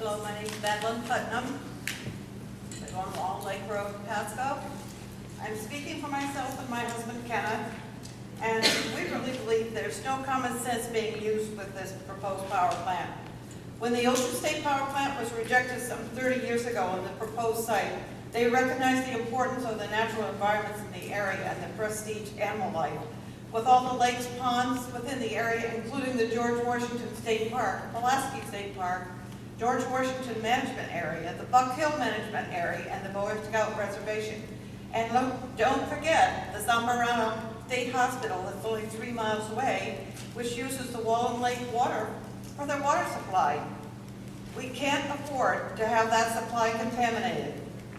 Hello, my name is Madeleine Putnam. I live on Long Lake Road, Pasco. I'm speaking for myself and my husband Kenneth, and we really believe there's no common sense being used with this proposed power plant. When the Ocean State Power Plant was rejected some 30 years ago on the proposed site, they recognized the importance of the natural environments in the area and the prestige animal life. With all the lakes, ponds within the area, including the George Washington State Park, Pulaski State Park, George Washington Management Area, the Buck Hill Management Area, and the Boy Scout Reservation. And don't forget the Zambarano State Hospital that's only 3 miles away, which uses the Wallen Lake water for their water supply. We can't afford to have that supply contaminated.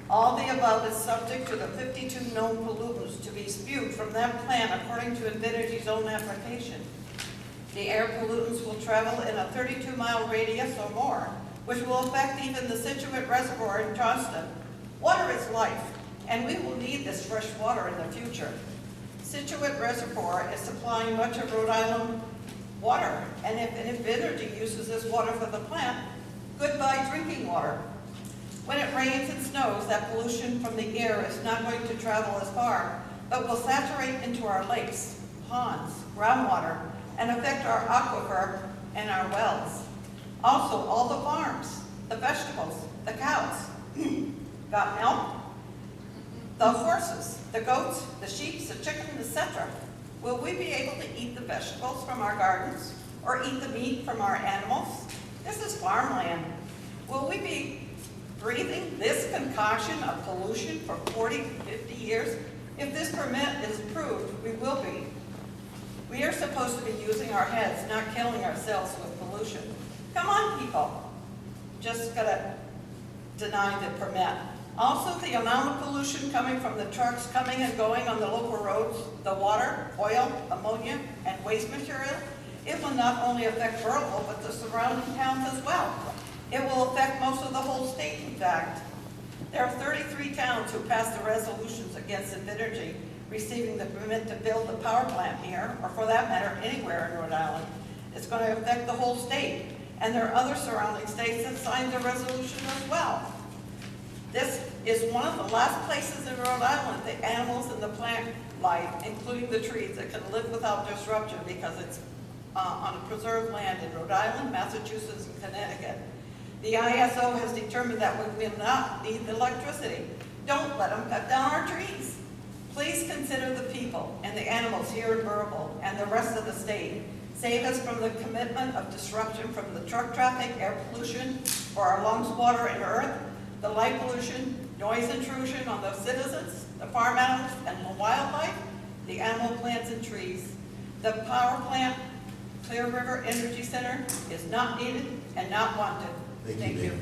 All the above is subject to the 52 known pollutants to be spewed from that plant according to Invinergy's own application. The air pollutants will travel in a 32-mile radius or more, which will affect even the Scituate Reservoir in Johnston. Water is life, and we will need this fresh water in the future. Scituate Reservoir is supplying much of Rhode Island water, and if Invinergy uses this water for the plant, goodbye drinking water. When it rains and snows, that pollution from the air is not going to travel as far, but will saturate into our lakes, ponds, groundwater, and affect our aquifer and our wells. Also, all the farms, the vegetables, the cows, got milk, the horses, the goats, the sheep, the chickens, etc. Will we be able to eat the vegetables from our gardens or eat the meat from our animals? This is farmland. Will we be breathing this concoction of pollution for 40, 50 years? If this permit is approved, we will be. We are supposed to be using our heads, not killing ourselves with pollution. Come on, people. Just gotta deny the permit. Also, the amount of pollution coming from the trucks coming and going on the local roads, the water, oil, ammonia, and waste material, it will not only affect Burrillville, but the surrounding towns as well. It will affect most of the whole state, in fact. There are 33 towns who passed the resolutions against Invinergy receiving the permit to build the power plant here, or for that matter, anywhere in Rhode Island. It's going to affect the whole state. And there are other surrounding states that signed the resolution as well. This is one of the last places in Rhode Island the animals and the plant life, including the trees, that can live without disruption because it's on preserved land in Rhode Island, Massachusetts, and Connecticut. The ISO has determined that we will not need electricity. Don't let them cut down our trees. Please consider the people and the animals here in Burrillville and the rest of the state. Save us from the commitment of disruption from the truck traffic, air pollution, for our lungs, water, and earth, the light pollution, noise intrusion on the citizens, the farm animals and the wildlife, the animal plants and trees. The power plant, Clear River Energy Center, is not needed and not wanted. Thank you.